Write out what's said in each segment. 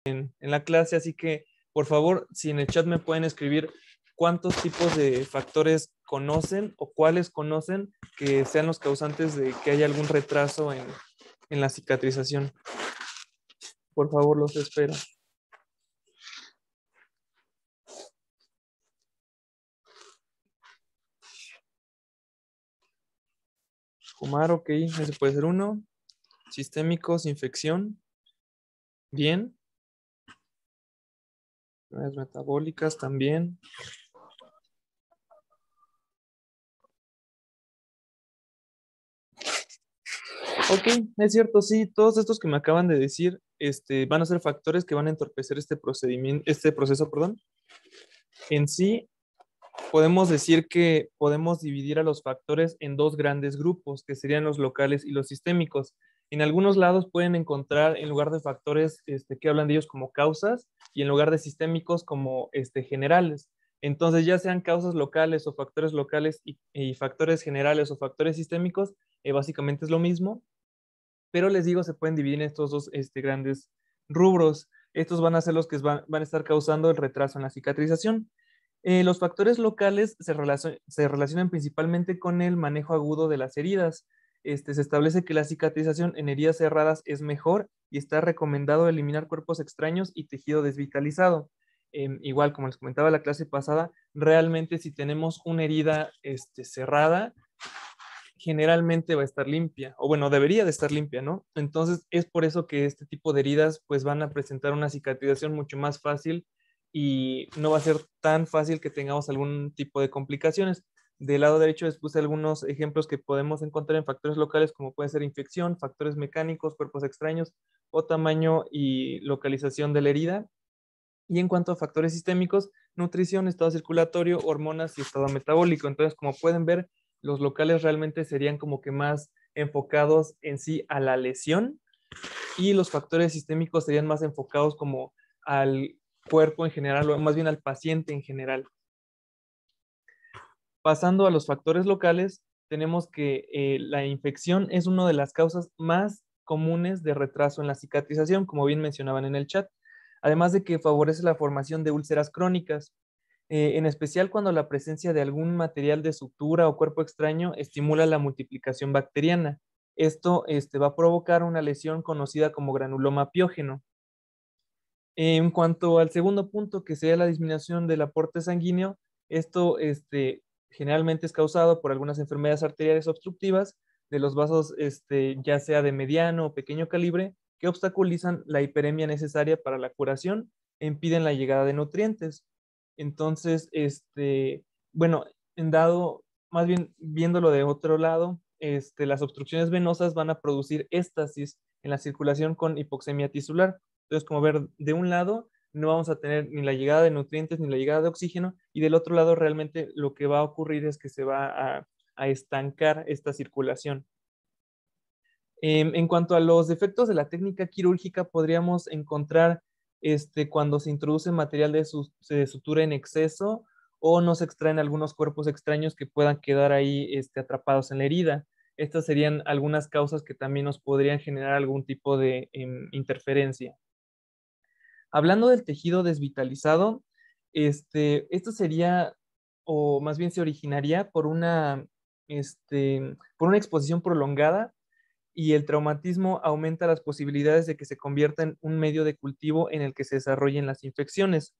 en la clase, así que por favor, si en el chat me pueden escribir cuántos tipos de factores conocen o cuáles conocen que sean los causantes de que haya algún retraso en la cicatrización. Por favor, los espero. Fumar, ok, ese puede ser uno. Sistémicos, infección. Bien. Enfermedades metabólicas también. Ok, es cierto, sí, todos estos que me acaban de decir, van a ser factores que van a entorpecer este procedimiento, este proceso, perdón. En sí, podemos decir que podemos dividir a los factores en dos grandes grupos, que serían los locales y los sistémicos. En algunos lados pueden encontrar, en lugar de factores que hablan de ellos como causas, y en lugar de sistémicos como generales. Entonces, ya sean causas locales o factores locales y factores generales o factores sistémicos, básicamente es lo mismo, pero les digo, se pueden dividir en estos dos grandes rubros. Estos van a ser los que van a estar causando el retraso en la cicatrización. Los factores locales se relacionan principalmente con el manejo agudo de las heridas. Se establece que la cicatrización en heridas cerradas es mejor y está recomendado eliminar cuerpos extraños y tejido desvitalizado. Igual, como les comentaba la clase pasada, realmente si tenemos una herida cerrada, generalmente va a estar limpia, o bueno, debería de estar limpia, ¿no? Entonces es por eso que este tipo de heridas pues van a presentar una cicatrización mucho más fácil y no va a ser tan fácil que tengamos algún tipo de complicaciones. Del lado derecho les puse algunos ejemplos que podemos encontrar en factores locales como puede ser infección, factores mecánicos, cuerpos extraños o tamaño y localización de la herida. Y en cuanto a factores sistémicos, nutrición, estado circulatorio, hormonas y estado metabólico. Entonces, como pueden ver, los locales realmente serían como que más enfocados en sí a la lesión y los factores sistémicos serían más enfocados como al cuerpo en general o más bien al paciente en general. Pasando a los factores locales, tenemos que la infección es una de las causas más comunes de retraso en la cicatrización, como bien mencionaban en el chat, además de que favorece la formación de úlceras crónicas, en especial cuando la presencia de algún material de sutura o cuerpo extraño estimula la multiplicación bacteriana. Esto va a provocar una lesión conocida como granuloma piógeno. En cuanto al segundo punto, que sería la disminución del aporte sanguíneo, esto generalmente es causado por algunas enfermedades arteriales obstructivas de los vasos, ya sea de mediano o pequeño calibre, que obstaculizan la hiperemia necesaria para la curación e impiden la llegada de nutrientes. Entonces, bueno, más bien viéndolo de otro lado, las obstrucciones venosas van a producir éstasis en la circulación con hipoxemia tisular. Entonces, como ver, de un lado no vamos a tener ni la llegada de nutrientes ni la llegada de oxígeno, y del otro lado realmente lo que va a ocurrir es que se va a estancar esta circulación. En cuanto a los defectos de la técnica quirúrgica, podríamos encontrar cuando se introduce material de sutura en exceso o no se extraen algunos cuerpos extraños que puedan quedar ahí atrapados en la herida. Estas serían algunas causas que también nos podrían generar algún tipo de interferencia. Hablando del tejido desvitalizado, esto sería, o más bien se originaría por una exposición prolongada, y el traumatismo aumenta las posibilidades de que se convierta en un medio de cultivo en el que se desarrollen las infecciones.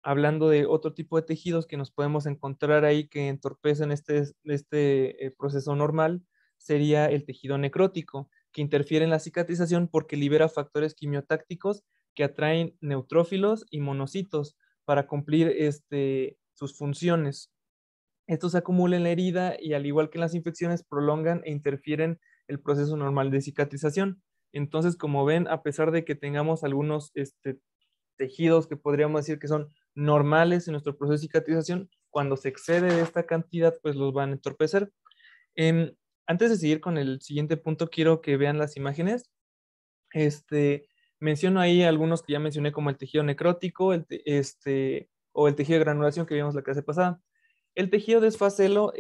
Hablando de otro tipo de tejidos que nos podemos encontrar ahí que entorpecen este proceso normal, sería el tejido necrótico, que interfiere en la cicatrización porque libera factores quimiotácticos que atraen neutrófilos y monocitos para cumplir sus funciones. Estos se acumulan en la herida y, al igual que en las infecciones, prolongan e interfieren el proceso normal de cicatrización. Entonces, como ven, a pesar de que tengamos algunos tejidos que podríamos decir que son normales en nuestro proceso de cicatrización, cuando se excede de esta cantidad, pues los van a entorpecer. Em, Antes de seguir con el siguiente punto, quiero que vean las imágenes. Menciono ahí algunos que ya mencioné, como el tejido necrótico, o el tejido de granulación que vimos la clase pasada. El tejido desfacelo,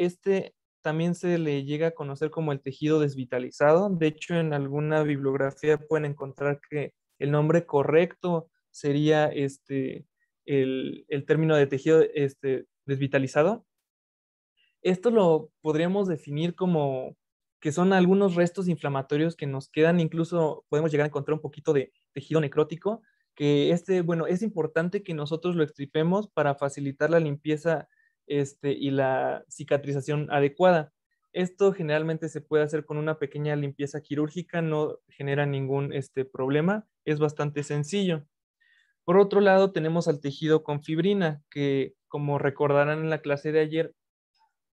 también se le llega a conocer como el tejido desvitalizado. De hecho, en alguna bibliografía pueden encontrar que el nombre correcto sería el término de tejido desvitalizado. Esto lo podríamos definir como que son algunos restos inflamatorios que nos quedan, incluso podemos llegar a encontrar un poquito de tejido necrótico, que bueno, es importante que nosotros lo extirpemos para facilitar la limpieza y la cicatrización adecuada. Esto generalmente se puede hacer con una pequeña limpieza quirúrgica, no genera ningún problema, es bastante sencillo. Por otro lado, tenemos al tejido con fibrina, que como recordarán en la clase de ayer,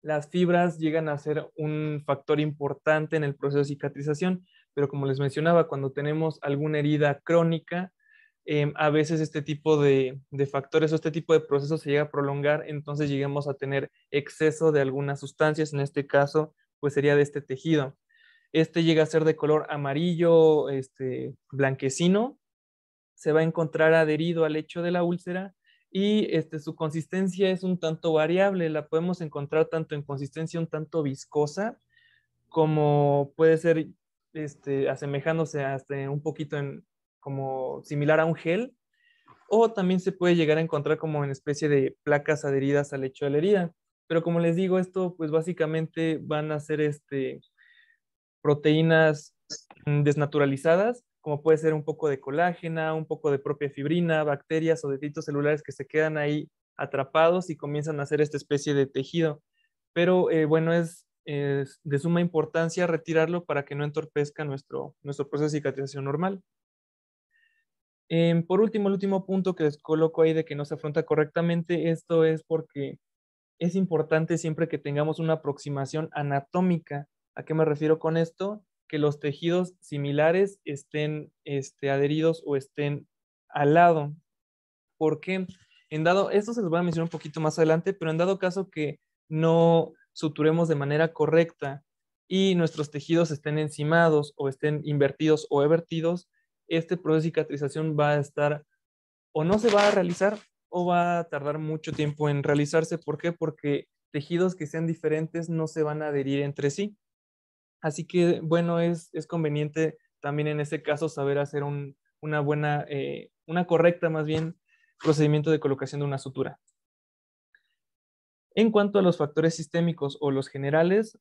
las fibras llegan a ser un factor importante en el proceso de cicatrización, pero como les mencionaba, cuando tenemos alguna herida crónica, a veces este tipo de factores o este tipo de procesos se llega a prolongar, entonces llegamos a tener exceso de algunas sustancias, en este caso, pues sería de este tejido. Este llega a ser de color amarillo, blanquecino, se va a encontrar adherido al lecho de la úlcera y su consistencia es un tanto variable. La podemos encontrar tanto en consistencia un tanto viscosa como puede ser asemejándose hasta un poquito como similar a un gel, o también se puede llegar a encontrar como en especie de placas adheridas al lecho de la herida. Pero como les digo, esto pues básicamente van a ser proteínas desnaturalizadas, como puede ser un poco de colágena, un poco de propia fibrina, bacterias o detritos celulares que se quedan ahí atrapados y comienzan a hacer esta especie de tejido. Pero bueno, es de suma importancia retirarlo para que no entorpezca nuestro proceso de cicatrización normal. Por último, el último punto que les coloco ahí de que no se afronta correctamente, esto es porque es importante siempre que tengamos una aproximación anatómica. ¿A qué me refiero con esto? Que los tejidos similares estén adheridos o estén al lado. ¿Por qué? Esto se los voy a mencionar un poquito más adelante, pero en dado caso que no suturemos de manera correcta y nuestros tejidos estén encimados o estén invertidos o evertidos, este proceso de cicatrización va a estar o no se va a realizar o va a tardar mucho tiempo en realizarse. ¿Por qué? Porque tejidos que sean diferentes no se van a adherir entre sí. Así que, bueno, es conveniente también en ese caso saber hacer una buena, una correcta más bien, procedimiento de colocación de una sutura. En cuanto a los factores sistémicos o los generales,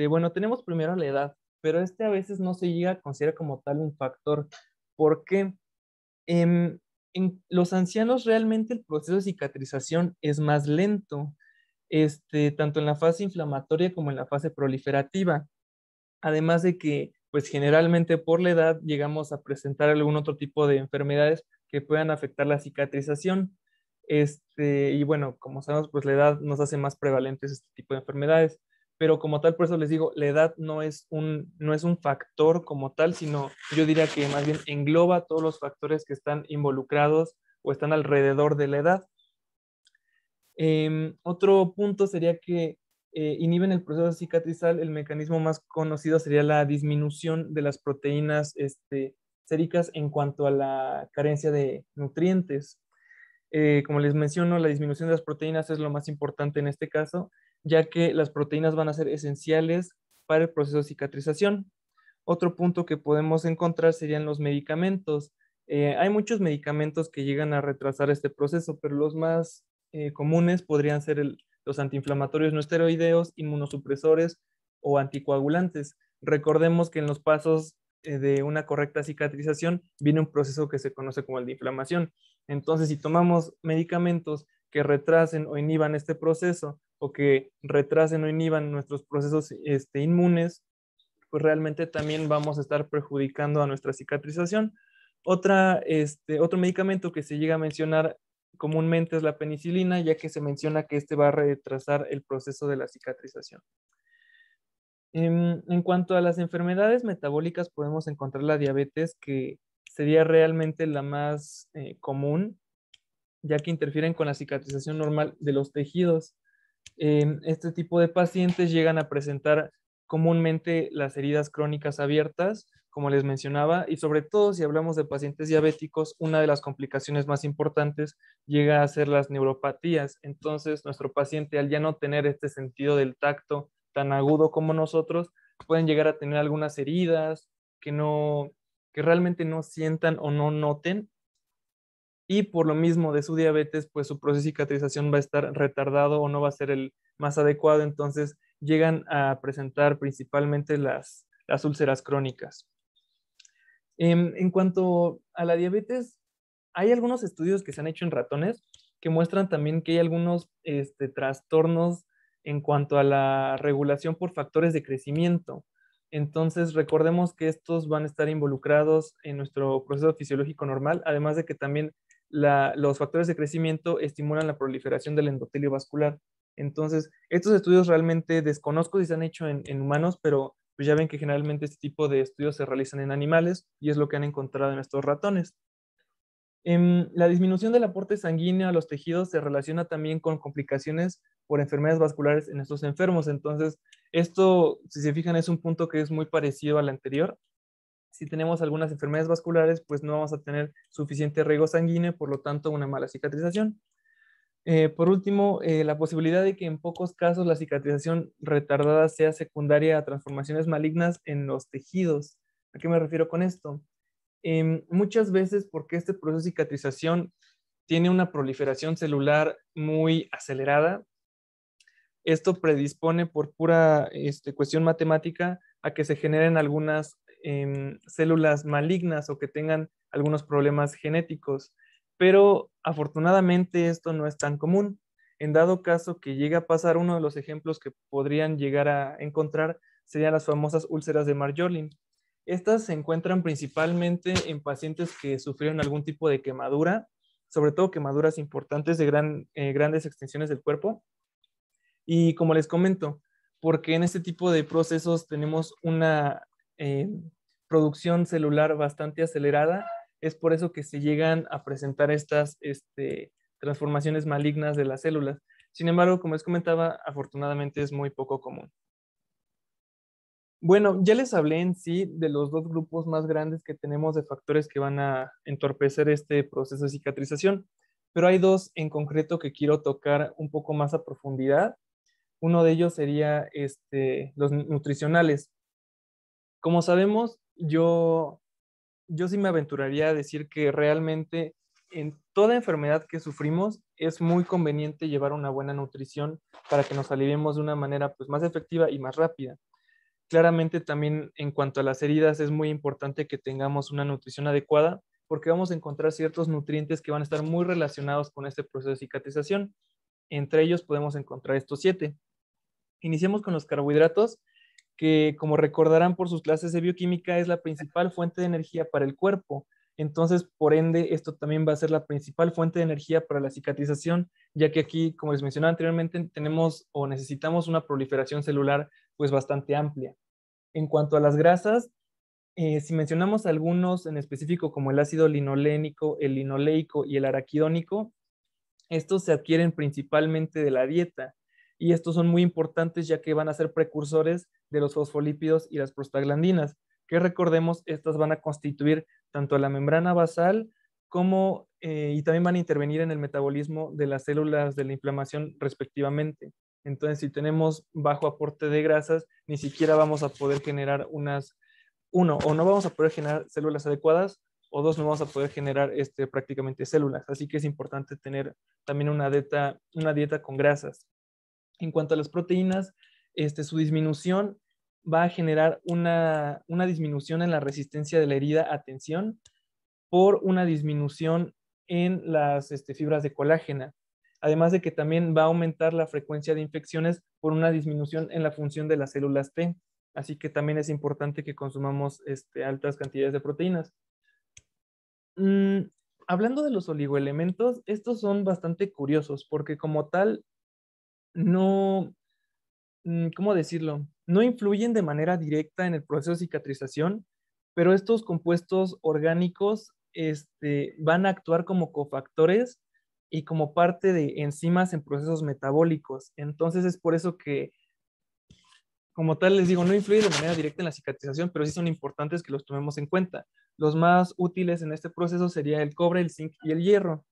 bueno, tenemos primero la edad, pero a veces no se llega a considerar como tal un factor. ¿Por qué? En, en los ancianos realmente el proceso de cicatrización es más lento, tanto en la fase inflamatoria como en la fase proliferativa. Además de que, pues generalmente por la edad llegamos a presentar algún otro tipo de enfermedades que puedan afectar la cicatrización. Y bueno, como sabemos, pues la edad nos hace más prevalentes este tipo de enfermedades. Pero como tal, por eso les digo, la edad no es un factor como tal, sino yo diría que más bien engloba todos los factores que están involucrados o están alrededor de la edad. Otro punto sería que inhiben el proceso cicatrizal. El mecanismo más conocido sería la disminución de las proteínas séricas en cuanto a la carencia de nutrientes. Como les menciono, la disminución de las proteínas es lo más importante en este caso, ya que las proteínas van a ser esenciales para el proceso de cicatrización. Otro punto que podemos encontrar serían los medicamentos. Hay muchos medicamentos que llegan a retrasar este proceso, pero los más comunes podrían ser los antiinflamatorios no esteroideos, inmunosupresores o anticoagulantes. Recordemos que en los pasos de una correcta cicatrización viene un proceso que se conoce como el de inflamación. Entonces, si tomamos medicamentos que retrasen o inhiban este proceso o que retrasen o inhiban nuestros procesos inmunes, pues realmente también vamos a estar perjudicando a nuestra cicatrización. Otro medicamento que se llega a mencionar comúnmente es la penicilina, ya que se menciona que este va a retrasar el proceso de la cicatrización. En cuanto a las enfermedades metabólicas, podemos encontrar la diabetes, que sería realmente la más común, ya que interfieren con la cicatrización normal de los tejidos. Este tipo de pacientes llegan a presentar comúnmente las heridas crónicas abiertas, como les mencionaba, y sobre todo si hablamos de pacientes diabéticos, una de las complicaciones más importantes llega a ser las neuropatías. Entonces, nuestro paciente, al ya no tener este sentido del tacto tan agudo como nosotros, pueden llegar a tener algunas heridas que realmente no sientan o no noten, y por lo mismo de su diabetes, pues su proceso de cicatrización va a estar retardado o no va a ser el más adecuado, entonces llegan a presentar principalmente las úlceras crónicas. En cuanto a la diabetes, hay algunos estudios que se han hecho en ratones que muestran también que hay algunos trastornos en cuanto a la regulación por factores de crecimiento. Entonces, recordemos que estos van a estar involucrados en nuestro proceso fisiológico normal, además de que también los factores de crecimiento estimulan la proliferación del endotelio vascular. Entonces, estos estudios realmente desconozco si se han hecho en humanos, pero pues ya ven que generalmente este tipo de estudios se realizan en animales y es lo que han encontrado en estos ratones. La disminución del aporte sanguíneo a los tejidos se relaciona también con complicaciones por enfermedades vasculares en estos enfermos. Entonces, esto, si se fijan, es un punto que es muy parecido al anterior. Si tenemos algunas enfermedades vasculares, pues no vamos a tener suficiente riego sanguíneo, por lo tanto, una mala cicatrización. Por último, la posibilidad de que en pocos casos la cicatrización retardada sea secundaria a transformaciones malignas en los tejidos. ¿A qué me refiero con esto? Muchas veces porque este proceso de cicatrización tiene una proliferación celular muy acelerada, esto predispone por pura cuestión matemática a que se generen algunas células malignas o que tengan algunos problemas genéticos. Pero afortunadamente esto no es tan común. En dado caso que llegue a pasar, uno de los ejemplos que podrían llegar a encontrar serían las famosas úlceras de Marjolin. Estas se encuentran principalmente en pacientes que sufrieron algún tipo de quemadura, sobre todo quemaduras importantes de grandes extensiones del cuerpo. Y como les comento, porque en este tipo de procesos tenemos una eh, producción celular bastante acelerada, es por eso que se llegan a presentar estas transformaciones malignas de las células. Sin embargo, como les comentaba, afortunadamente es muy poco común. Bueno, ya les hablé en sí de los dos grupos más grandes que tenemos de factores que van a entorpecer este proceso de cicatrización, pero hay dos en concreto que quiero tocar un poco más a profundidad. Uno de ellos sería los nutricionales. Como sabemos, yo sí me aventuraría a decir que realmente en toda enfermedad que sufrimos es muy conveniente llevar una buena nutrición para que nos aliviemos de una manera pues, más efectiva y más rápida. Claramente también en cuanto a las heridas es muy importante que tengamos una nutrición adecuada porque vamos a encontrar ciertos nutrientes que van a estar muy relacionados con este proceso de cicatrización. Entre ellos podemos encontrar estos 7. Iniciemos con los carbohidratos, que como recordarán por sus clases de bioquímica es la principal fuente de energía para el cuerpo. Entonces, por ende, esto también va a ser la principal fuente de energía para la cicatrización, ya que aquí, como les mencionaba anteriormente, tenemos o necesitamos una proliferación celular pues bastante amplia. En cuanto a las grasas, si mencionamos algunos en específico como el ácido linolénico, el linoleico y el araquidónico, estos se adquieren principalmente de la dieta y estos son muy importantes ya que van a ser precursores de los fosfolípidos y las prostaglandinas, que recordemos, estas van a constituir tanto la membrana basal como y también van a intervenir en el metabolismo de las células de la inflamación respectivamente. Entonces, si tenemos bajo aporte de grasas, ni siquiera vamos a poder generar o no vamos a poder generar células adecuadas, o dos, no vamos a poder generar prácticamente células. Así que es importante tener también una dieta con grasas. En cuanto a las proteínas, su disminución va a generar una disminución en la resistencia de la herida a tensión por una disminución en las fibras de colágena. Además de que también va a aumentar la frecuencia de infecciones por una disminución en la función de las células T. Así que también es importante que consumamos altas cantidades de proteínas. Mm, Hablando de los oligoelementos, estos son bastante curiosos porque como tal no, ¿cómo decirlo? No influyen de manera directa en el proceso de cicatrización, pero estos compuestos orgánicos van a actuar como cofactores y como parte de enzimas en procesos metabólicos. Entonces es por eso que, como tal, les digo, no influye de manera directa en la cicatrización, pero sí son importantes que los tomemos en cuenta. Los más útiles en este proceso sería el cobre, el zinc y el hierro.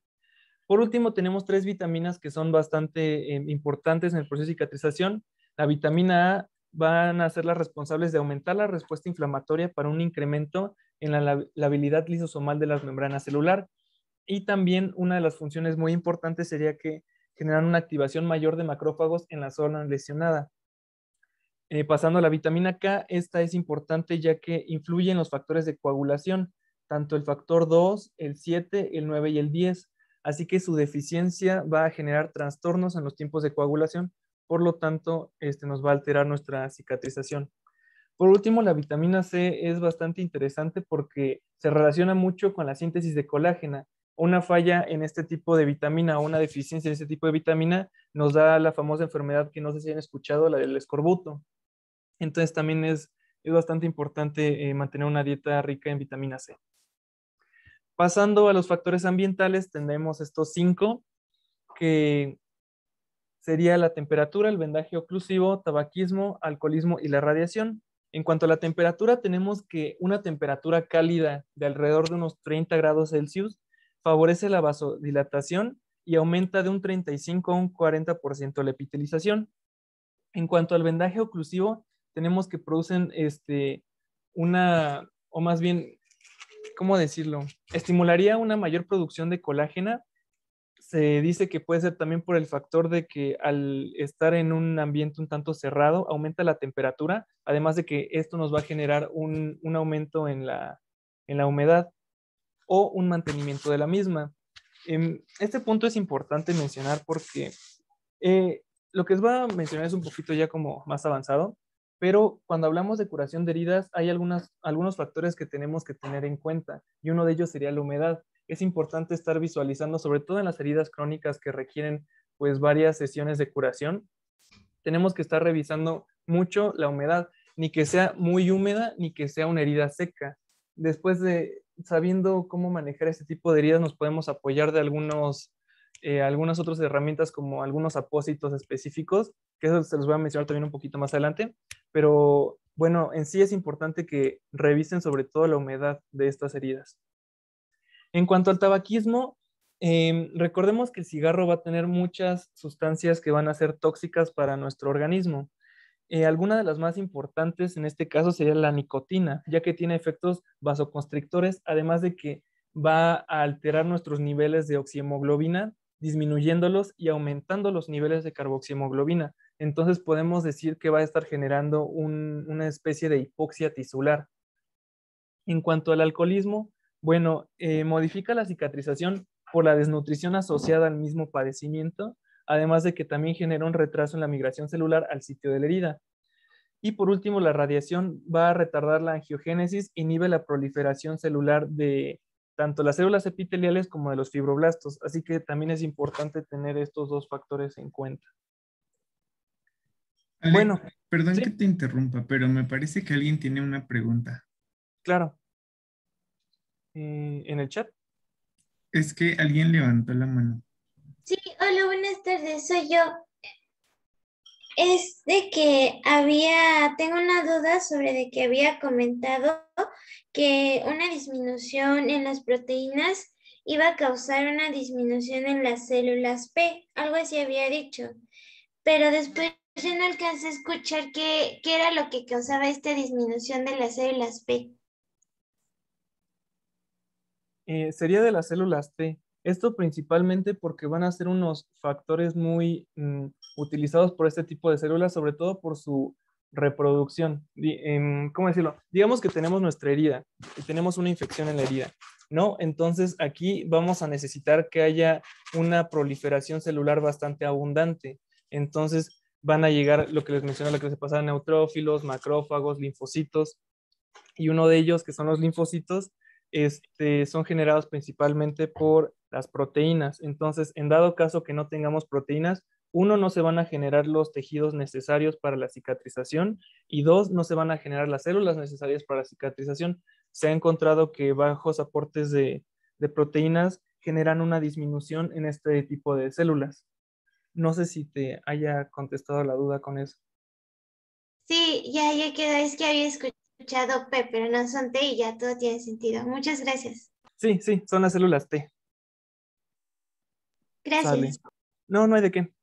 Por último, tenemos 3 vitaminas que son bastante importantes en el proceso de cicatrización. La vitamina A van a ser las responsables de aumentar la respuesta inflamatoria para un incremento en la habilidad lisosomal de la membrana celular. Y también una de las funciones muy importantes sería que generan una activación mayor de macrófagos en la zona lesionada. Pasando a la vitamina K, esta es importante ya que influye en los factores de coagulación, tanto el factor 2, el 7, el 9 y el 10. Así que su deficiencia va a generar trastornos en los tiempos de coagulación, por lo tanto, nos va a alterar nuestra cicatrización. Por último, la vitamina C es bastante interesante porque se relaciona mucho con la síntesis de colágena. Una falla en este tipo de vitamina o una deficiencia en este tipo de vitamina nos da la famosa enfermedad que no sé si han escuchado, la del escorbuto. Entonces también es bastante importante mantener una dieta rica en vitamina C. Pasando a los factores ambientales, tenemos estos 5, que sería la temperatura, el vendaje oclusivo, tabaquismo, alcoholismo y la radiación. En cuanto a la temperatura, tenemos que una temperatura cálida de alrededor de unos 30 grados Celsius favorece la vasodilatación y aumenta de un 35 a un 40% la epitelización. En cuanto al vendaje oclusivo, tenemos que producen o más bien, ¿cómo decirlo? Estimularía una mayor producción de colágena. Se dice que puede ser también por el factor de que al estar en un ambiente un tanto cerrado, aumenta la temperatura, además de que esto nos va a generar un aumento en la humedad o un mantenimiento de la misma. Este punto es importante mencionar porque eh, lo que les voy a mencionar es un poquito ya como más avanzado, pero cuando hablamos de curación de heridas hay algunos factores que tenemos que tener en cuenta y uno de ellos sería la humedad. Es importante estar visualizando, sobre todo en las heridas crónicas que requieren pues varias sesiones de curación, tenemos que estar revisando mucho la humedad, ni que sea muy húmeda, ni que sea una herida seca. Después de sabiendo cómo manejar este tipo de heridas, nos podemos apoyar de algunas otras herramientas como algunos apósitos específicos, que eso se los voy a mencionar también un poquito más adelante, pero bueno, en sí es importante que revisen sobre todo la humedad de estas heridas. En cuanto al tabaquismo, recordemos que el cigarro va a tener muchas sustancias que van a ser tóxicas para nuestro organismo. Alguna de las más importantes en este caso sería la nicotina, ya que tiene efectos vasoconstrictores, además de que va a alterar nuestros niveles de oxihemoglobina, disminuyéndolos y aumentando los niveles de carboxihemoglobina. Entonces podemos decir que va a estar generando una especie de hipoxia tisular. En cuanto al alcoholismo, bueno, modifica la cicatrización por la desnutrición asociada al mismo padecimiento, además de que también genera un retraso en la migración celular al sitio de la herida. Y por último, la radiación va a retardar la angiogénesis, inhibe la proliferación celular de tanto las células epiteliales como de los fibroblastos. Así que también es importante tener estos dos factores en cuenta. Ale, Bueno, perdón que sí, te interrumpa, pero me parece que alguien tiene una pregunta. claro. En el chat. Es que alguien levantó la mano. Sí, hola, buenas tardes, soy yo. Es de que tengo una duda sobre de que había comentado que una disminución en las proteínas iba a causar una disminución en las células P, algo así había dicho, pero después yo no alcancé a escuchar qué era lo que causaba esta disminución de las células P. Sería de las células T. Esto principalmente porque van a ser unos factores muy utilizados por este tipo de células, sobre todo por su reproducción. ¿Cómo decirlo? Digamos que tenemos nuestra herida y tenemos una infección en la herida, ¿no? Entonces aquí vamos a necesitar que haya una proliferación celular bastante abundante. Entonces van a llegar lo que les mencioné, lo que se pasa, neutrófilos, macrófagos, linfocitos, y uno de ellos, que son los linfocitos, son generados principalmente por las proteínas. Entonces, en dado caso que no tengamos proteínas, uno, no se van a generar los tejidos necesarios para la cicatrización y dos, no se van a generar las células necesarias para la cicatrización. Se ha encontrado que bajos aportes de proteínas generan una disminución en este tipo de células. No sé si te haya contestado la duda con eso. Sí, ya quedó, es que había escuchado P, pero no son T y ya todo tiene sentido. Muchas gracias. Sí, sí, son las células T. Sale. Gracias. No, no hay de qué.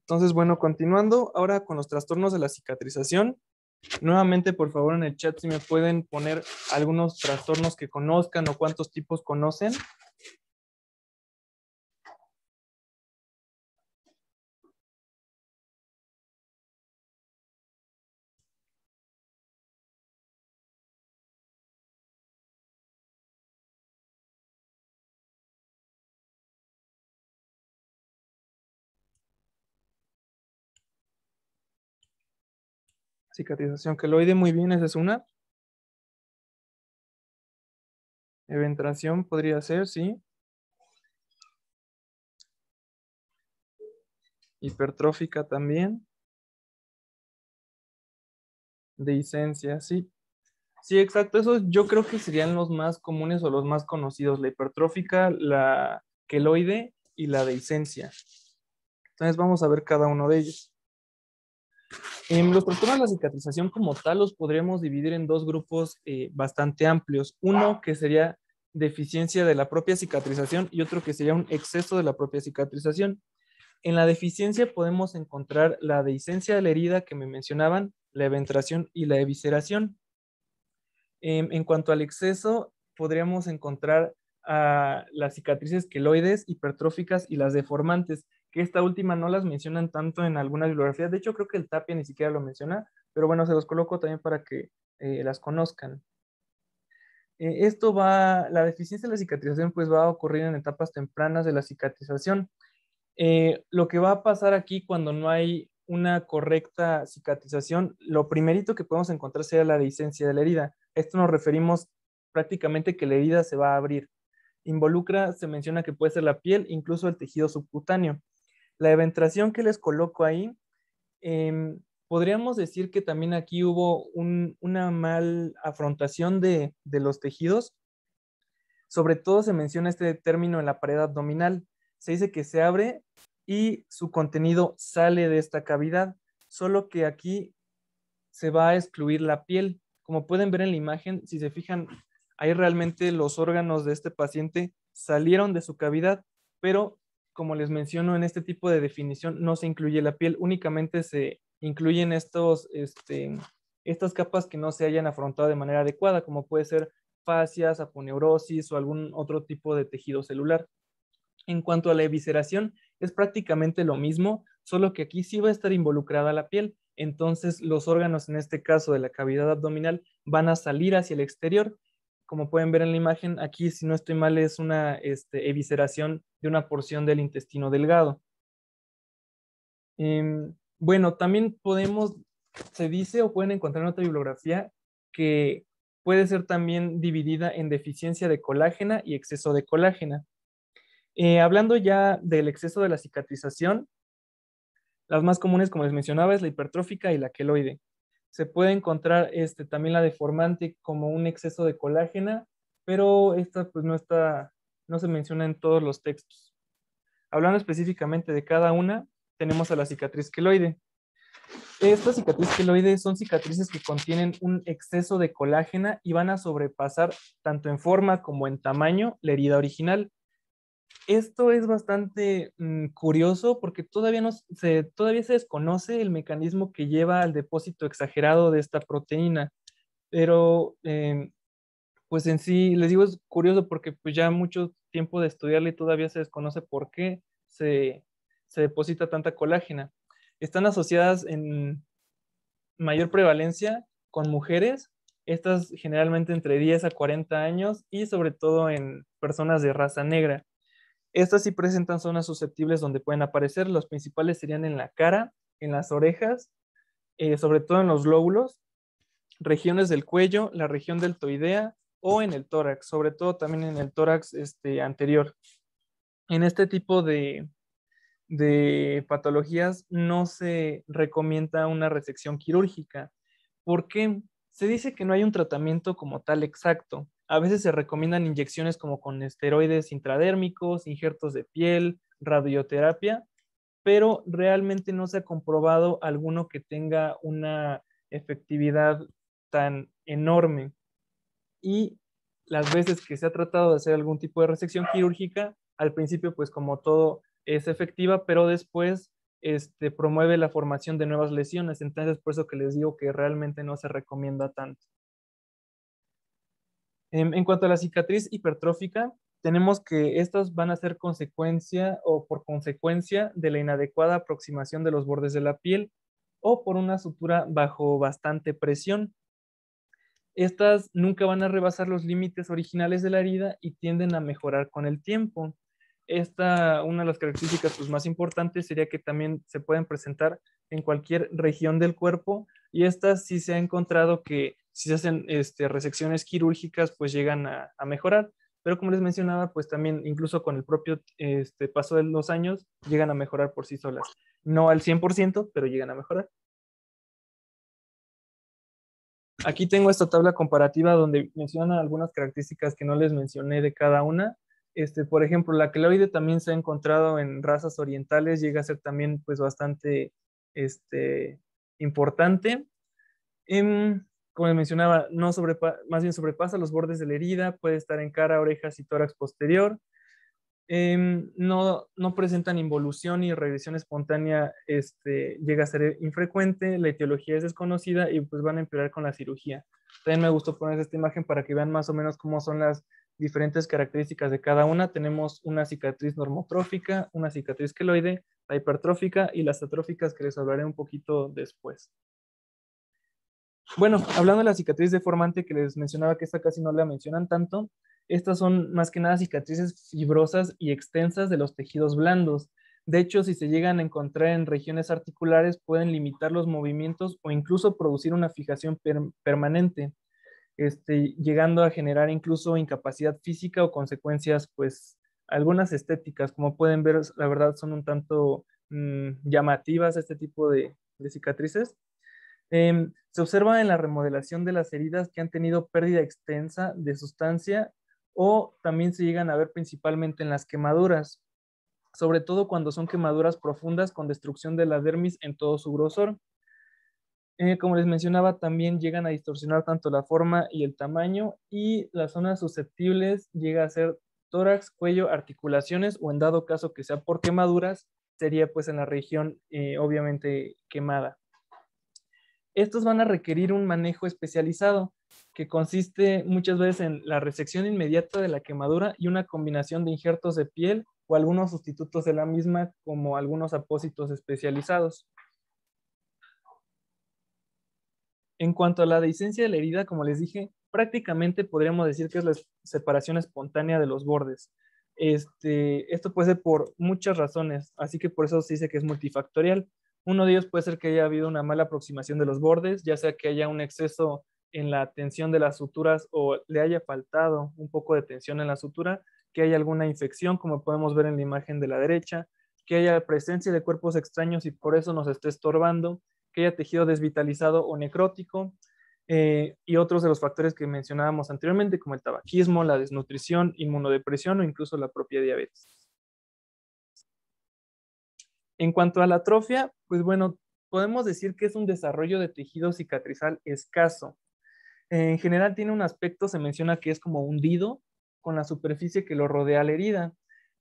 Entonces, bueno, continuando ahora con los trastornos de la cicatrización, Nuevamente, por favor, en el chat si me pueden poner algunos trastornos que conozcan o cuántos tipos conocen. Cicatrización queloide, muy bien, esa es una. Eventración podría ser, sí. Hipertrófica también. Dehiscencia, sí. Sí, exacto. Esos yo creo que serían los más comunes o los más conocidos. La hipertrófica, la queloide y la dehiscencia. Entonces vamos a ver cada uno de ellos. Los trastornos de la cicatrización como tal los podríamos dividir en dos grupos bastante amplios. Uno que sería deficiencia de la propia cicatrización y otro que sería un exceso de la propia cicatrización. En la deficiencia podemos encontrar la dehiscencia de la herida que me mencionaban, la eventración y la evisceración. En cuanto al exceso, podríamos encontrar las cicatrices queloides, hipertróficas y las deformantes, que esta última no las mencionan tanto en algunas bibliografías. De hecho, creo que el Tapia ni siquiera lo menciona, pero bueno, se los coloco también para que las conozcan. La deficiencia de la cicatrización pues va a ocurrir en etapas tempranas de la cicatrización. Lo que va a pasar aquí cuando no hay una correcta cicatrización, lo primerito que podemos encontrar sería la dehiscencia de la herida. Esto nos referimos prácticamente que la herida se va a abrir. Involucra, se menciona que puede ser la piel, incluso el tejido subcutáneo. La eventración que les coloco ahí, podríamos decir que también aquí hubo una mal afrontación de los tejidos. Sobre todo se menciona este término en la pared abdominal. Se dice que se abre y su contenido sale de esta cavidad, solo que aquí se va a excluir la piel. Como pueden ver en la imagen, si se fijan, ahí realmente los órganos de este paciente salieron de su cavidad, pero como les menciono en este tipo de definición, no se incluye la piel, únicamente se incluyen estas capas que no se hayan afrontado de manera adecuada, como puede ser fascias, aponeurosis o algún otro tipo de tejido celular. En cuanto a la evisceración, es prácticamente lo mismo, solo que aquí sí va a estar involucrada la piel. Entonces, los órganos, en este caso de la cavidad abdominal, van a salir hacia el exterior. Como pueden ver en la imagen, aquí, si no estoy mal, es una evisceración de una porción del intestino delgado. Bueno, también se dice o pueden encontrar en otra bibliografía que puede ser también dividida en deficiencia de colágena y exceso de colágena. Hablando ya del exceso de la cicatrización, las más comunes, como les mencionaba, es la hipertrófica y la queloide. Se puede encontrar también la deformante como un exceso de colágena, pero esta pues no se menciona en todos los textos. Hablando específicamente de cada una, tenemos a la cicatriz queloide. Estas cicatrices queloides son cicatrices que contienen un exceso de colágena y van a sobrepasar tanto en forma como en tamaño la herida original. Esto es bastante curioso porque todavía se desconoce el mecanismo que lleva al depósito exagerado de esta proteína, pero pues en sí, les digo, es curioso porque pues ya mucho tiempo de estudiarle y todavía se desconoce por qué se deposita tanta colágena. Están asociadas en mayor prevalencia con mujeres, estas generalmente entre 10 a 40 años y sobre todo en personas de raza negra. Estas sí presentan zonas susceptibles donde pueden aparecer. Los principales serían en la cara, en las orejas, sobre todo en los lóbulos, regiones del cuello, la región deltoidea o en el tórax, sobre todo también en el tórax anterior. En este tipo de patologías no se recomienda una resección quirúrgica porque se dice que no hay un tratamiento como tal exacto. A veces se recomiendan inyecciones como con esteroides intradérmicos, injertos de piel, radioterapia, pero realmente no se ha comprobado alguno que tenga una efectividad tan enorme. Y las veces que se ha tratado de hacer algún tipo de resección quirúrgica, al principio pues como todo es efectiva, pero después promueve la formación de nuevas lesiones. Entonces, por eso que les digo que realmente no se recomienda tanto. En cuanto a la cicatriz hipertrófica, tenemos que estas van a ser consecuencia o por consecuencia de la inadecuada aproximación de los bordes de la piel o por una sutura bajo bastante presión. Estas nunca van a rebasar los límites originales de la herida y tienden a mejorar con el tiempo. Una de las características pues, más importantes sería que también se pueden presentar en cualquier región del cuerpo y estas sí se ha encontrado que si se hacen resecciones quirúrgicas pues llegan a mejorar, pero como les mencionaba pues también incluso con el propio paso de los años llegan a mejorar por sí solas. No al 100%, pero llegan a mejorar. Aquí tengo esta tabla comparativa donde mencionan algunas características que no les mencioné de cada una. Por ejemplo, la queloide también se ha encontrado en razas orientales, llega a ser también pues bastante importante. Como les mencionaba, más bien sobrepasa los bordes de la herida, puede estar en cara, orejas y tórax posterior. No presentan involución y regresión espontánea llega a ser infrecuente, la etiología es desconocida y pues van a empeorar con la cirugía. También me gustó poner esta imagen para que vean más o menos cómo son las diferentes características de cada una. Tenemos una cicatriz normotrófica, una cicatriz queloide, la hipertrófica y las atróficas que les hablaré un poquito después. Bueno, hablando de la cicatriz deformante que les mencionaba que esta casi no la mencionan tanto, estas son más que nada cicatrices fibrosas y extensas de los tejidos blandos. De hecho, si se llegan a encontrar en regiones articulares, pueden limitar los movimientos o incluso producir una fijación permanente, llegando a generar incluso incapacidad física o consecuencias, pues, algunas estéticas. Como pueden ver, la verdad son un tanto llamativas este tipo de cicatrices. Se observa en la remodelación de las heridas que han tenido pérdida extensa de sustancia o también se llegan a ver principalmente en las quemaduras, sobre todo cuando son quemaduras profundas con destrucción de la dermis en todo su grosor. Como les mencionaba, también llegan a distorsionar tanto la forma y el tamaño y las zonas susceptibles llega a ser tórax, cuello, articulaciones o en dado caso que sea por quemaduras, sería pues en la región obviamente quemada. Estos van a requerir un manejo especializado que consiste muchas veces en la resección inmediata de la quemadura y una combinación de injertos de piel o algunos sustitutos de la misma como algunos apósitos especializados. En cuanto a la dehiscencia de la herida, como les dije, prácticamente podríamos decir que es la separación espontánea de los bordes. Esto puede ser por muchas razones, así que por eso se dice que es multifactorial. Uno de ellos puede ser que haya habido una mala aproximación de los bordes, ya sea que haya un exceso en la tensión de las suturas o le haya faltado un poco de tensión en la sutura, que haya alguna infección, como podemos ver en la imagen de la derecha, que haya presencia de cuerpos extraños y por eso nos esté estorbando, que haya tejido desvitalizado o necrótico, y otros de los factores que mencionábamos anteriormente, como el tabaquismo, la desnutrición, inmunodepresión o incluso la propia diabetes. En cuanto a la atrofia, pues bueno, podemos decir que es un desarrollo de tejido cicatrizal escaso. En general tiene un aspecto, se menciona que es como hundido con la superficie que lo rodea a la herida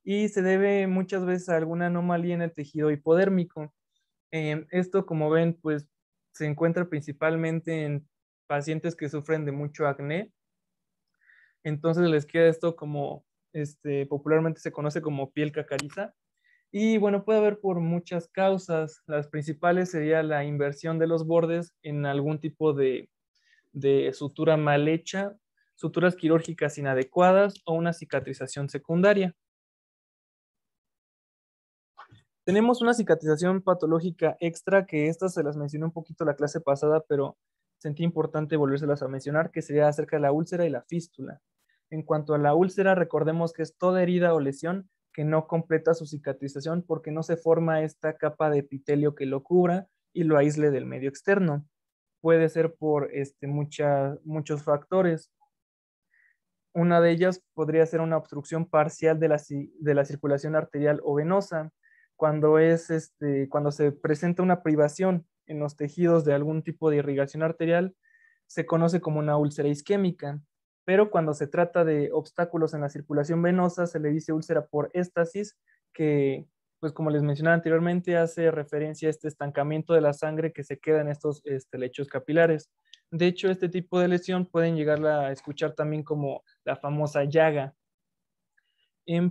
y se debe muchas veces a alguna anomalía en el tejido hipodérmico. Esto, como ven, pues se encuentra principalmente en pacientes que sufren de mucho acné. Entonces les queda esto como, popularmente se conoce como piel cacariza. Y bueno, puede haber por muchas causas. Las principales sería la inversión de los bordes en algún tipo de sutura mal hecha, suturas quirúrgicas inadecuadas o una cicatrización secundaria. Tenemos una cicatrización patológica extra, que estas se las mencioné un poquito la clase pasada, pero sentí importante volvérselas a mencionar, que sería acerca de la úlcera y la fístula. En cuanto a la úlcera, recordemos que es toda herida o lesión que no completa su cicatrización porque no se forma esta capa de epitelio que lo cubra y lo aísle del medio externo. Puede ser por muchos factores. Una de ellas podría ser una obstrucción parcial de la circulación arterial o venosa, cuando se presenta una privación en los tejidos de algún tipo de irrigación arterial, se conoce como una úlcera isquémica, pero cuando se trata de obstáculos en la circulación venosa, se le dice úlcera por éstasis, que pues como les mencionaba anteriormente, hace referencia a este estancamiento de la sangre que se queda en estos lechos capilares. De hecho, este tipo de lesión pueden llegarla a escuchar también como la famosa llaga.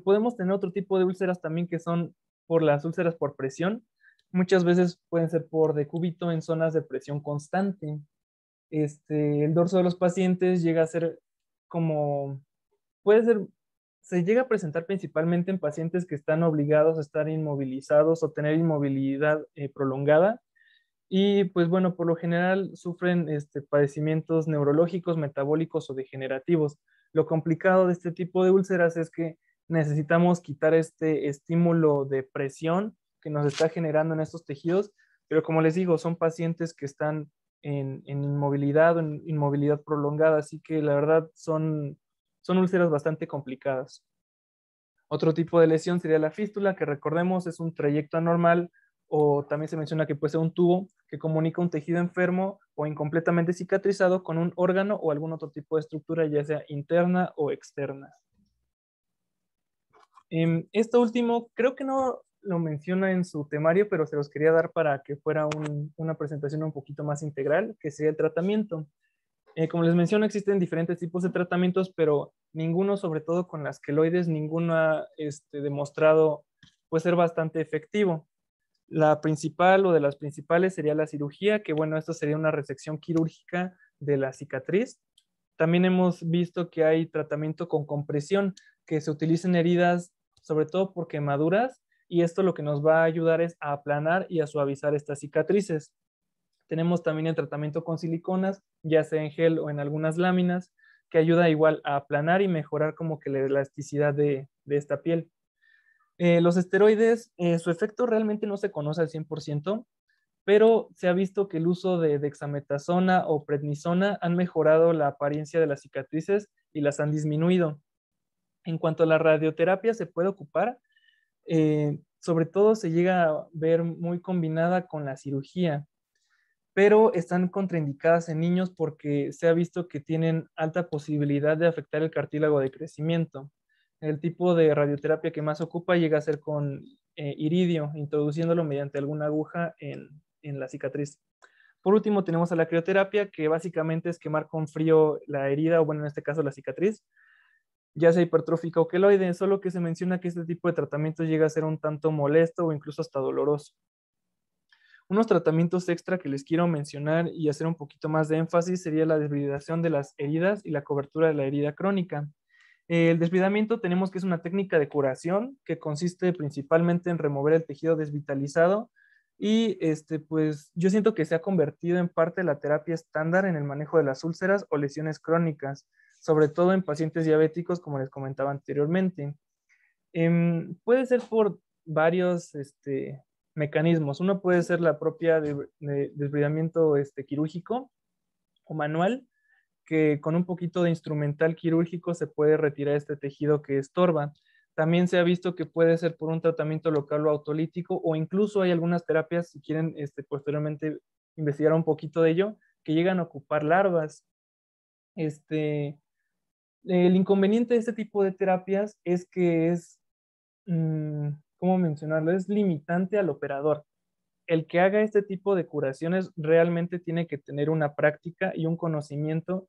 Podemos tener otro tipo de úlceras también que son por las úlceras por presión. Muchas veces pueden ser por decúbito en zonas de presión constante. El dorso de los pacientes llega a ser como, puede ser, se llega a presentar principalmente en pacientes que están obligados a estar inmovilizados o tener inmovilidad prolongada. Y pues bueno, por lo general sufren padecimientos neurológicos, metabólicos o degenerativos. Lo complicado de este tipo de úlceras es que necesitamos quitar este estímulo de presión que nos está generando en estos tejidos, pero como les digo, son pacientes que están en inmovilidad o en inmovilidad prolongada, así que la verdad son úlceras bastante complicadas. Otro tipo de lesión sería la fístula, que recordemos es un trayecto anormal o también se menciona que puede ser un tubo que comunica un tejido enfermo o incompletamente cicatrizado con un órgano o algún otro tipo de estructura, ya sea interna o externa. Esto último creo que no lo menciona en su temario, pero se los quería dar para que fuera una presentación un poquito más integral, que sería el tratamiento. Como les menciono, existen diferentes tipos de tratamientos, pero ninguno, sobre todo con las queloides, ninguno ha demostrado pues, ser bastante efectivo. La principal o de las principales sería la cirugía, que bueno, esto sería una resección quirúrgica de la cicatriz. También hemos visto que hay tratamiento con compresión, que se utiliza en heridas, sobre todo por quemaduras, y esto lo que nos va a ayudar es a aplanar y a suavizar estas cicatrices. Tenemos también el tratamiento con siliconas, ya sea en gel o en algunas láminas, que ayuda igual a aplanar y mejorar como que la elasticidad de esta piel. Los esteroides, su efecto realmente no se conoce al 100%, pero se ha visto que el uso de dexametasona o prednisona han mejorado la apariencia de las cicatrices y las han disminuido. En cuanto a la radioterapia, se puede ocupar, sobre todo se llega a ver muy combinada con la cirugía, pero están contraindicadas en niños porque se ha visto que tienen alta posibilidad de afectar el cartílago de crecimiento. El tipo de radioterapia que más ocupa llega a ser con iridio, introduciéndolo mediante alguna aguja en la cicatriz. Por último, tenemos a la crioterapia, que básicamente es quemar con frío la herida, o bueno, en este caso la cicatriz, ya sea hipertrófica o queloide, solo que se menciona que este tipo de tratamiento llega a ser un tanto molesto o incluso hasta doloroso. Unos tratamientos extra que les quiero mencionar y hacer un poquito más de énfasis sería la desbridación de las heridas y la cobertura de la herida crónica. El desbridamiento tenemos que es una técnica de curación que consiste principalmente en remover el tejido desvitalizado y pues yo siento que se ha convertido en parte de la terapia estándar en el manejo de las úlceras o lesiones crónicas, sobre todo en pacientes diabéticos, como les comentaba anteriormente. Puede ser por varios mecanismos. Uno puede ser la propia desbridamiento quirúrgico o manual, que con un poquito de instrumental quirúrgico se puede retirar este tejido que estorba. También se ha visto que puede ser por un tratamiento local o autolítico, o incluso hay algunas terapias, si quieren posteriormente investigar un poquito de ello, que llegan a ocupar larvas. El inconveniente de este tipo de terapias es que es, ¿cómo mencionarlo? Es limitante al operador. El que haga este tipo de curaciones realmente tiene que tener una práctica y un conocimiento,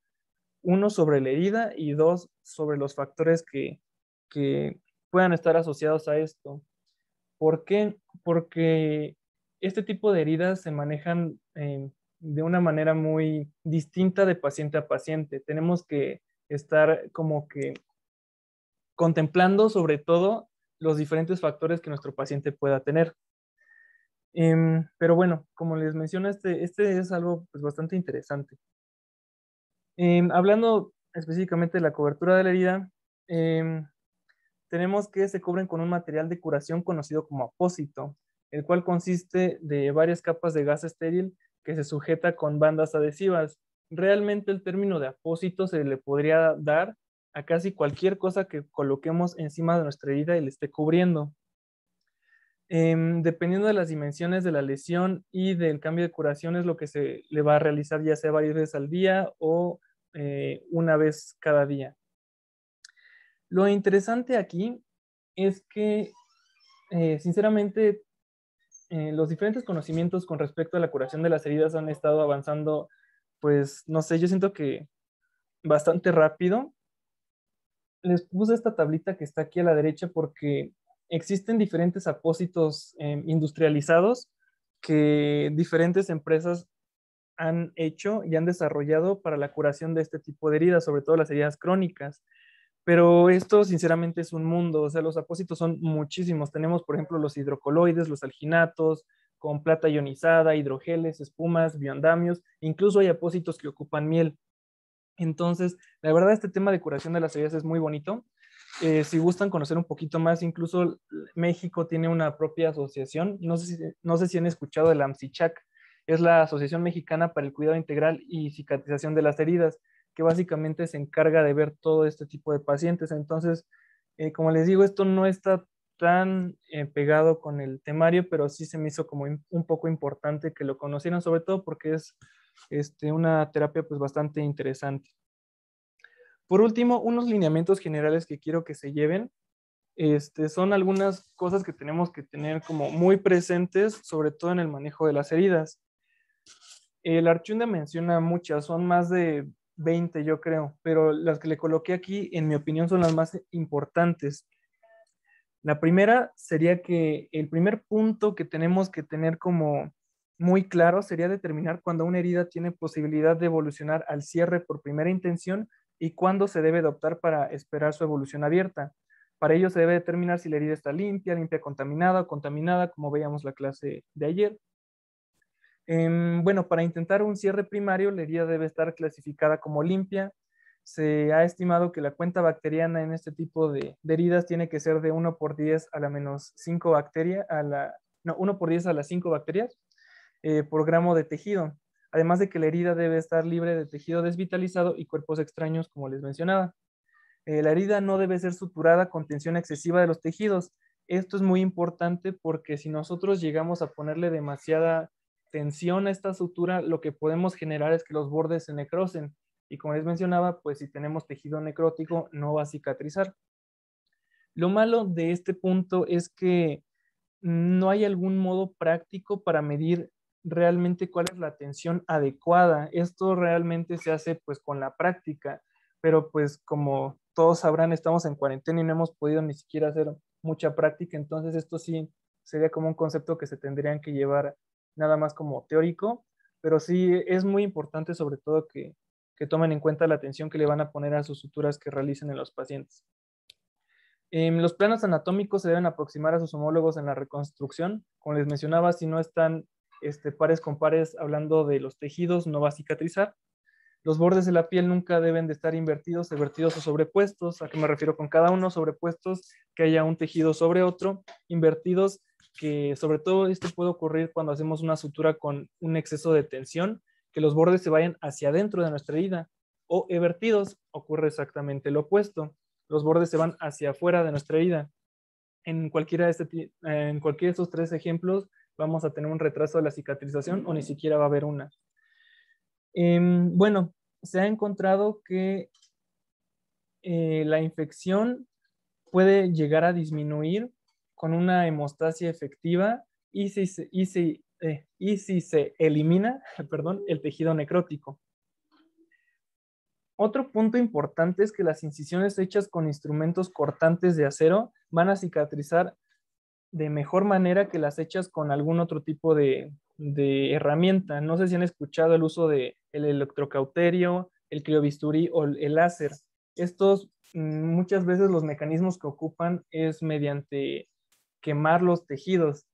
uno sobre la herida y dos sobre los factores que puedan estar asociados a esto. ¿Por qué? Porque este tipo de heridas se manejan de una manera muy distinta de paciente a paciente. Tenemos que estar como que contemplando sobre todo los diferentes factores que nuestro paciente pueda tener. Pero bueno, como les menciono, este es algo pues, bastante interesante. Hablando específicamente de la cobertura de la herida, tenemos que se cubren con un material de curación conocido como apósito, el cual consiste de varias capas de gas estéril que se sujeta con bandas adhesivas. Realmente el término de apósito se le podría dar a casi cualquier cosa que coloquemos encima de nuestra herida y le esté cubriendo. Dependiendo de las dimensiones de la lesión y del cambio de curación es lo que se le va a realizar ya sea varias veces al día o una vez cada día. Lo interesante aquí es que sinceramente, los diferentes conocimientos con respecto a la curación de las heridas han estado avanzando, pues, no sé, yo siento que bastante rápido. Les puse esta tablita que está aquí a la derecha porque existen diferentes apósitos industrializados que diferentes empresas han hecho y han desarrollado para la curación de este tipo de heridas, sobre todo las heridas crónicas. Pero esto sinceramente es un mundo, o sea, los apósitos son muchísimos. Tenemos, por ejemplo, los hidrocoloides, los alginatos, con plata ionizada, hidrogeles, espumas, bioandamios, incluso hay apósitos que ocupan miel. Entonces, la verdad, este tema de curación de las heridas es muy bonito. Si gustan conocer un poquito más, incluso México tiene una propia asociación. No sé si han escuchado del AMSICHAC. Es la Asociación Mexicana para el Cuidado Integral y Cicatrización de las Heridas, que básicamente se encarga de ver todo este tipo de pacientes. Entonces, como les digo, esto no está tan pegado con el temario, pero sí se me hizo como un poco importante que lo conocieran, sobre todo porque es una terapia pues bastante interesante. Por último, unos lineamientos generales que quiero que se lleven, son algunas cosas que tenemos que tener como muy presentes, sobre todo en el manejo de las heridas. El Archunda menciona muchas, son más de 20 yo creo, pero las que le coloqué aquí, en mi opinión, son las más importantes. La primera sería que el primer punto que tenemos que tener como muy claro sería determinar cuando una herida tiene posibilidad de evolucionar al cierre por primera intención y cuándo se debe de optar para esperar su evolución abierta. Para ello se debe determinar si la herida está limpia, contaminada o contaminada, como veíamos la clase de ayer. Bueno, para intentar un cierre primario, la herida debe estar clasificada como limpia. Se ha estimado que la cuenta bacteriana en este tipo de heridas tiene que ser de 1 por 10 a la menos 5 bacterias, no, 1 por 10 a las 5 bacterias por gramo de tejido. Además de que la herida debe estar libre de tejido desvitalizado y cuerpos extraños, como les mencionaba. La herida no debe ser suturada con tensión excesiva de los tejidos. Esto es muy importante porque si nosotros llegamos a ponerle demasiada tensión a esta sutura, lo que podemos generar es que los bordes se necrosen. Y como les mencionaba, pues si tenemos tejido necrótico, no va a cicatrizar. Lo malo de este punto es que no hay algún modo práctico para medir realmente cuál es la tensión adecuada. Esto realmente se hace pues con la práctica, pero pues como todos sabrán, estamos en cuarentena y no hemos podido ni siquiera hacer mucha práctica, entonces esto sí sería como un concepto que se tendrían que llevar nada más como teórico, pero sí es muy importante sobre todo que tomen en cuenta la atención que le van a poner a sus suturas que realicen en los pacientes. Los planos anatómicos se deben aproximar a sus homólogos en la reconstrucción. Como les mencionaba, si no están pares con pares hablando de los tejidos, no va a cicatrizar. Los bordes de la piel nunca deben de estar invertidos, revertidos o sobrepuestos. ¿A qué me refiero con cada uno? Sobrepuestos, que haya un tejido sobre otro. Invertidos, que sobre todo esto puede ocurrir cuando hacemos una sutura con un exceso de tensión, que los bordes se vayan hacia adentro de nuestra herida. O evertidos, ocurre exactamente lo opuesto. Los bordes se van hacia afuera de nuestra herida. En cualquiera de estos tres ejemplos vamos a tener un retraso de la cicatrización o ni siquiera va a haber una. Bueno, se ha encontrado que la infección puede llegar a disminuir con una hemostasia efectiva y si se elimina, perdón, el tejido necrótico. Otro punto importante es que las incisiones hechas con instrumentos cortantes de acero van a cicatrizar de mejor manera que las hechas con algún otro tipo de herramienta. No sé si han escuchado el uso del electrocauterio, el criobisturí o el láser. Estos muchas veces los mecanismos que ocupan es mediante quemar los tejidos.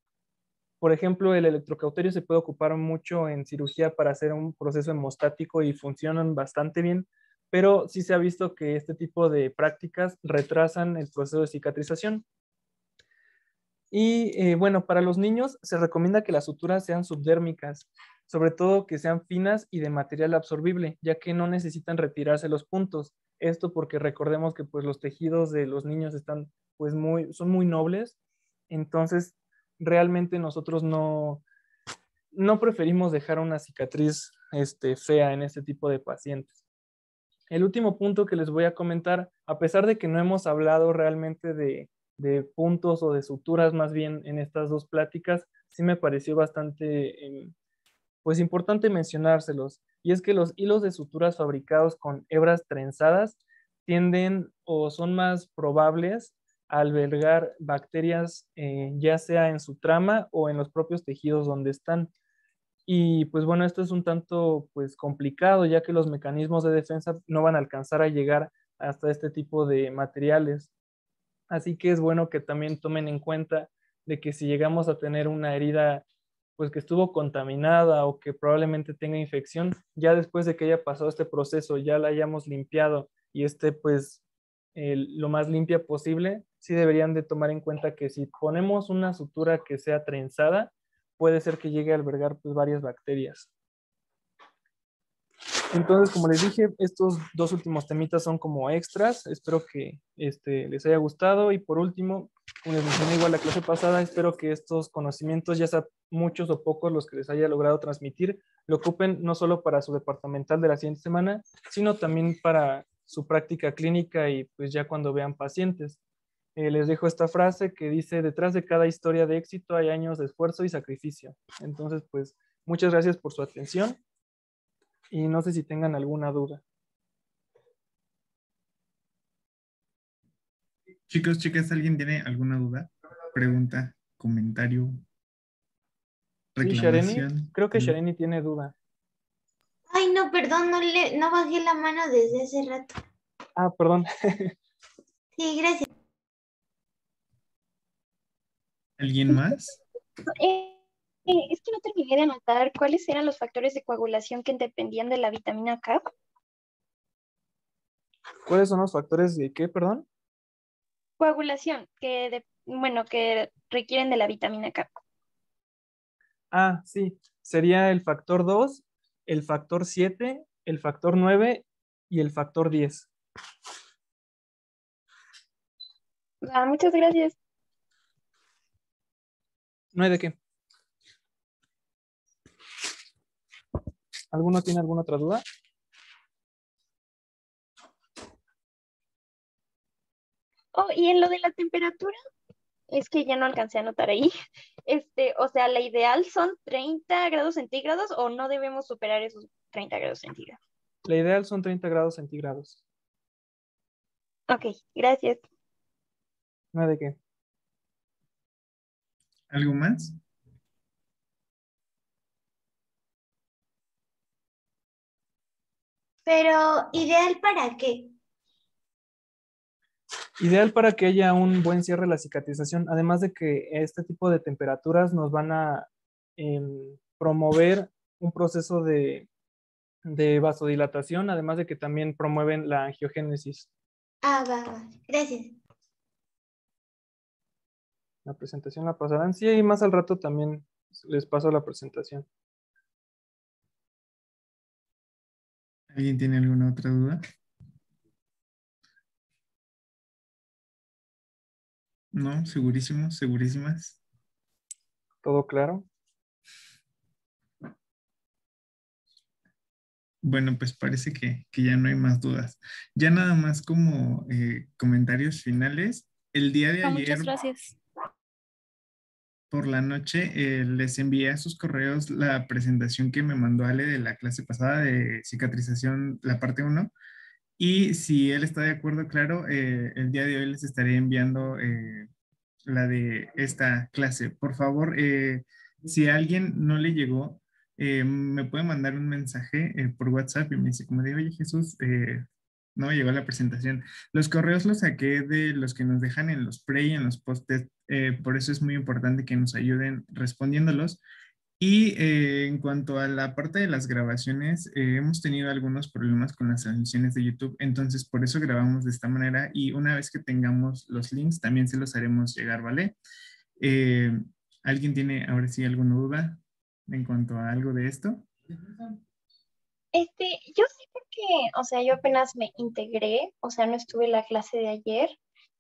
Por ejemplo, el electrocauterio se puede ocupar mucho en cirugía para hacer un proceso hemostático y funcionan bastante bien, pero sí se ha visto que este tipo de prácticas retrasan el proceso de cicatrización. Y bueno, para los niños se recomienda que las suturas sean subdérmicas, sobre todo que sean finas y de material absorbible, ya que no necesitan retirarse los puntos. Esto porque recordemos que pues los tejidos de los niños están pues son muy nobles, entonces realmente nosotros no preferimos dejar una cicatriz fea en este tipo de pacientes. El último punto que les voy a comentar, a pesar de que no hemos hablado realmente de de puntos o de suturas más bien en estas dos pláticas, sí me pareció bastante pues importante mencionárselos. Y es que los hilos de suturas fabricados con hebras trenzadas tienden o son más probables a albergar bacterias, ya sea en su trama o en los propios tejidos donde están. Y pues bueno, esto es un tanto pues complicado, ya que los mecanismos de defensa no van a alcanzar a llegar hasta este tipo de materiales. Así que es bueno que también tomen en cuenta de que si llegamos a tener una herida pues que estuvo contaminada o que probablemente tenga infección, ya después de que haya pasado este proceso, ya la hayamos limpiado y esté pues lo más limpia posible, sí deberían de tomar en cuenta que si ponemos una sutura que sea trenzada, puede ser que llegue a albergar pues varias bacterias. Entonces, como les dije, estos dos últimos temitas son como extras. Espero que les haya gustado. Y por último, como les mencioné igual la clase pasada, espero que estos conocimientos, ya sea muchos o pocos los que les haya logrado transmitir, lo ocupen no solo para su departamental de la siguiente semana, sino también para su práctica clínica y pues ya cuando vean pacientes. Les dejo esta frase que dice, detrás de cada historia de éxito hay años de esfuerzo y sacrificio. Entonces, pues muchas gracias por su atención y no sé si tengan alguna duda. Chicos, chicas, ¿alguien tiene alguna duda? Pregunta, comentario, Sí, Shareni, reclamación. creo que Shareni tiene duda. Ay, no, perdón, no bajé la mano desde hace rato. Ah, perdón. Sí, gracias. ¿Alguien más? Es que no terminé de anotar cuáles eran los factores de coagulación que dependían de la vitamina K. ¿Cuáles son los factores de qué, perdón? Coagulación, que requieren de la vitamina K. Ah, sí, sería el factor 2, el factor 7, el factor 9 y el factor 10. Ah, muchas gracias. No hay de qué. ¿Alguno tiene alguna otra duda? Oh, y en lo de la temperatura, es que ya no alcancé a anotar ahí. O sea, la ideal son 30 grados centígrados o no debemos superar esos 30 grados centígrados. La ideal son 30 grados centígrados. Ok, gracias. No hay de qué. ¿Algo más? Pero, ¿ideal para qué? Ideal para que haya un buen cierre de la cicatrización, además de que este tipo de temperaturas nos van a promover un proceso de vasodilatación, además de que también promueven la angiogénesis. Ah, va. Gracias. La presentación la pasarán. Sí, y más al rato también les paso la presentación. ¿Alguien tiene alguna otra duda? No, segurísimos, segurísimas. ¿Todo claro? Bueno, pues parece que ya no hay más dudas. Ya nada más como comentarios finales. El día de No, ayer muchas gracias. por la noche les envié a sus correos la presentación que me mandó Ale de la clase pasada de cicatrización, la parte uno. Y si él está de acuerdo, claro, el día de hoy les estaré enviando la de esta clase. Por favor, si a alguien no le llegó, me puede mandar un mensaje por WhatsApp y me dice como de, oye Jesús, no me llegó la presentación. Los correos los saqué de los que nos dejan en los pre y en los post, por eso es muy importante que nos ayuden respondiéndolos. Y en cuanto a la parte de las grabaciones, hemos tenido algunos problemas con las transmisiones de YouTube, entonces por eso grabamos de esta manera y una vez que tengamos los links también se los haremos llegar, ¿vale? Eh, ¿Alguien tiene ahora sí alguna duda en cuanto a algo de esto? Yo sí porque, o sea, yo apenas me integré, o sea, no estuve en la clase de ayer,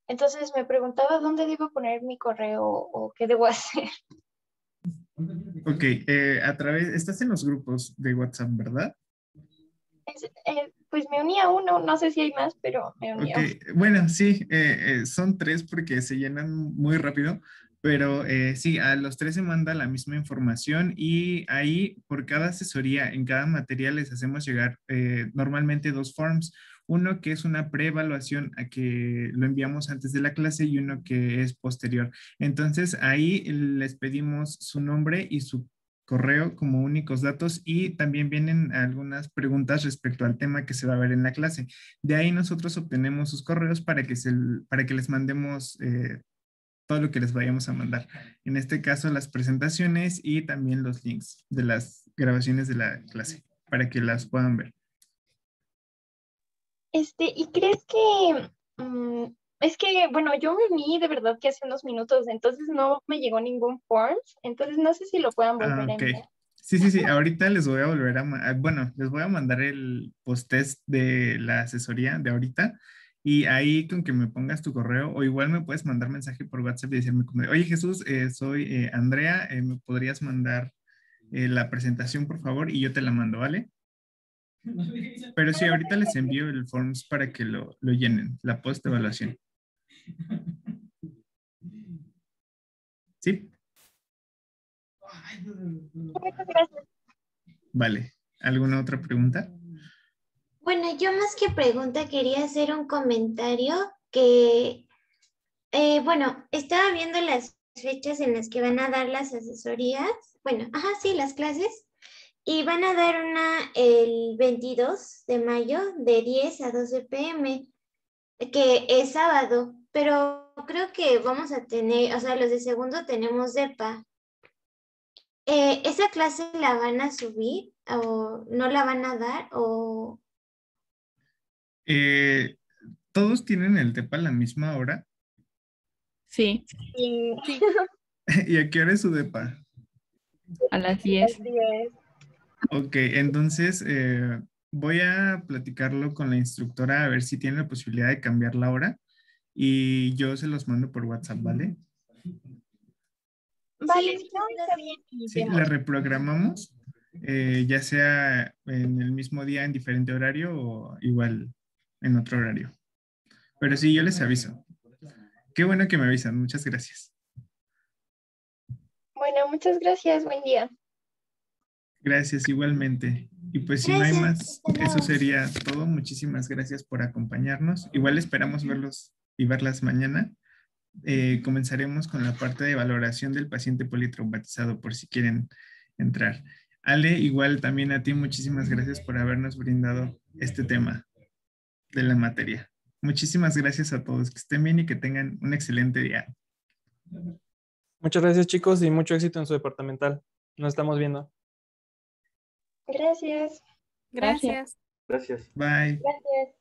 entonces me preguntaba dónde debo poner mi correo o qué debo hacer. Ok, estás en los grupos de WhatsApp, ¿verdad? pues me uní a uno, no sé si hay más, pero me uní a uno. Ok, bueno, sí, son 3 porque se llenan muy rápido, pero sí, a los 3 se manda la misma información y ahí por cada asesoría en cada materia les hacemos llegar normalmente 2 forms. Uno que es una preevaluación a que lo enviamos antes de la clase y uno que es posterior. Entonces ahí les pedimos su nombre y su correo como únicos datos y también vienen algunas preguntas respecto al tema que se va a ver en la clase. De ahí nosotros obtenemos sus correos para que les mandemos todo lo que les vayamos a mandar. En este caso, las presentaciones y también los links de las grabaciones de la clase para que las puedan ver. ¿Y crees que, es que, bueno, yo me uní de verdad que hace unos minutos, entonces no me llegó ningún forms, entonces no sé si lo puedan volver a Ok. enviar. Sí. Ahorita les voy a volver bueno, les voy a mandar el post-test de la asesoría de ahorita y ahí con que me pongas tu correo o igual me puedes mandar mensaje por WhatsApp y decirme como, oye Jesús, soy Andrea, ¿me podrías mandar la presentación por favor? Y yo te la mando, ¿vale? Pero sí, ahorita les envío el forms para que lo llenen, la post-evaluación. ¿Sí? Muchas gracias. Vale. ¿Alguna otra pregunta? Bueno, yo más que pregunta quería hacer un comentario que, bueno, estaba viendo las fechas en las que van a dar las asesorías, bueno, ajá, sí, las clases, y van a dar una el 22 de mayo de 10 a 12 p.m., que es sábado, pero creo que vamos a tener, o sea, los de segundo tenemos DEPA. ¿Esa clase la van a subir o no la van a dar o...? ¿Todos tienen el TEPA a la misma hora? Sí, Y sí, ¿Y a qué hora es su DEPA? a las 10. así es. Ok, entonces voy a platicarlo con la instructora a ver si tiene la posibilidad de cambiar la hora y yo se los mando por WhatsApp, ¿vale? Vale, Sí, si no, muchas está gracias. bien y Sí, vemos. la reprogramamos, ya sea en el mismo día en diferente horario o igual en otro horario. Pero sí, yo les aviso. Qué bueno que me avisan, muchas gracias. Bueno, muchas gracias, buen día. Gracias igualmente. Y pues si no hay Gracias. más, Hasta eso luego. sería todo. Muchísimas gracias por acompañarnos. Igual esperamos verlos y verlas mañana. Comenzaremos con la parte de valoración del paciente politraumatizado por si quieren entrar. Ale, igual también a ti muchísimas gracias por habernos brindado este tema de la materia. Muchísimas gracias a todos. Que estén bien y que tengan un excelente día. Muchas gracias, chicos, y mucho éxito en su departamental. Nos estamos viendo. Gracias. Gracias. Gracias. Bye. Gracias.